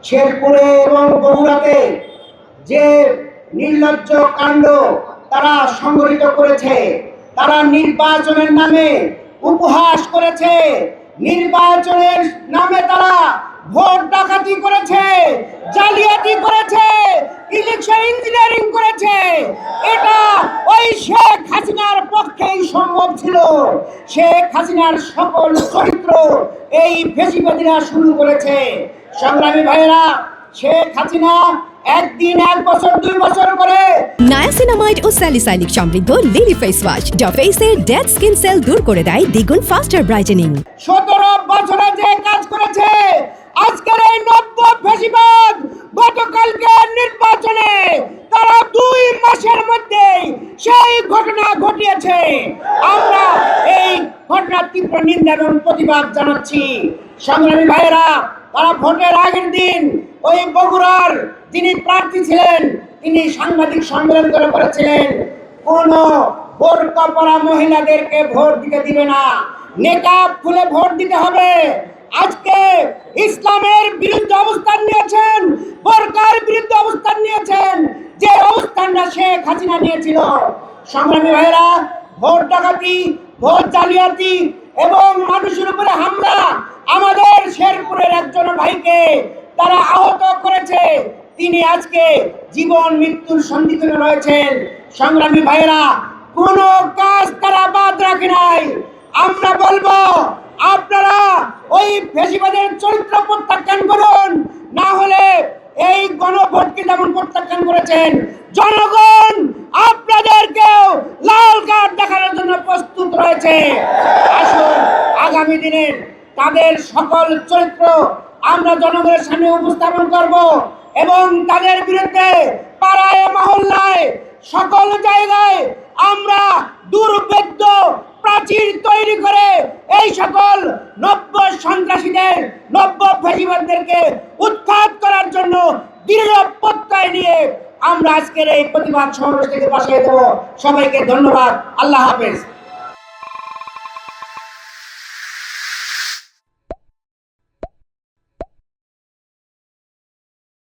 শেরপুরে এবং বগুড়াতে যে নির্লজ্জ কাণ্ড তারা সংগঠিত করেছে, তারা নির্বাচনের নামে উপহাস করেছে, নির্বাচনের নামে তারা ভোট ডাকাতি করেছে, জালিয়াতি করেছে, ইলেকশন ইঞ্জিনিয়ারিং করেছে। এটা ওই শেখ হাসিনার পক্ষেই সম্ভব ছিল। শেখ হাসিনার সকল চরিত্র এই ফেসিবাদীরা শুরু করেছে। সংগ্রামী ভাইয়েরা, শেখ হাসিনা একদিন 1 বছর 2 বছর করে নায়াসিনামাইড ও স্যালিসাইলিক সমৃদ্ধ লিলি ফেস ওয়াশ যা ফেসের ডেড স্কিন সেল দূর করে দেয় দ্বিগুণ ফাস্টার ব্রাইটেনিং। 17 বছরে যে কাজ করেছে, আজকের এই নব্য ফেসিবাদ গতকালকে নির্বাচনে তারা 2 মাসের মধ্যে সেই ঘটনা ঘটিয়েছে। আমরা এই ঘটনার তীব্র নিন্দা এবং প্রতিবাদ জানাচ্ছি। সংগ্রামী ভাইয়েরা, তারা ভোটের আগের দিন ওই বগুড়ার যিনি প্রার্থী ছিলেন তিনি সাংবাদিক সম্মেলন করে বলেছিলেন কোন বোরকা পরা মহিলাদেরকে ভোট দিতে দিবে না, নেকাব খুলে ভোট দিতে হবে। আজকে ইসলামের বিরুদ্ধে অবস্থান নিয়েছেন, বোরকার বিরুদ্ধে অবস্থান নিয়েছেন, যে অবস্থানটা শেখ হাসিনা নিয়েছিল। সংগ্রামী ভাইয়েরা, ভোট ডাকাতি, ভোট জালিয়াতি এবং মানুষের উপরে হামলা, আমাদের শেরপুরের একজন ভাইকে তারা আহত করেছে, তিনি আজকে জীবন মৃত্যুর সন্ধিক্ষণে রয়েছেন। সংগ্রামী ভাইয়েরা, কোন কাজ তারা বাদ রাখে নাই। আমরা বলবো আপনারা ওই ফেসিবাদের চরিত্র প্রত্যাখ্যান করুন, না হলে এই গণভোটকে যেমন প্রত্যাখ্যান করেছেন, জনগণ আপনাদেরকেও লাল কার্ড দেখানোর জন্য প্রস্তুত রয়েছে। আসুন আগামী দিনের তাদের সকল চরিত্র আমরা জনগণের সামনে উপস্থাপন করব এবং তাদের বিরুদ্ধে পাড়ায় মহল্লায় সকল জায়গায় আমরা দুর্ভেদ্য প্রাচীর তৈরি করে এই সকল নব্য সন্ত্রাসীদের, নব্য ফেসিবাদদেরকে উৎখাত করার জন্য দৃঢ় প্রত্যয় নিয়ে আমরা আজকের এই প্রতিবাদ সমাবেশ থেকে বসিয়ে দেব। সবাইকে ধন্যবাদ। আল্লাহ হাফেজ।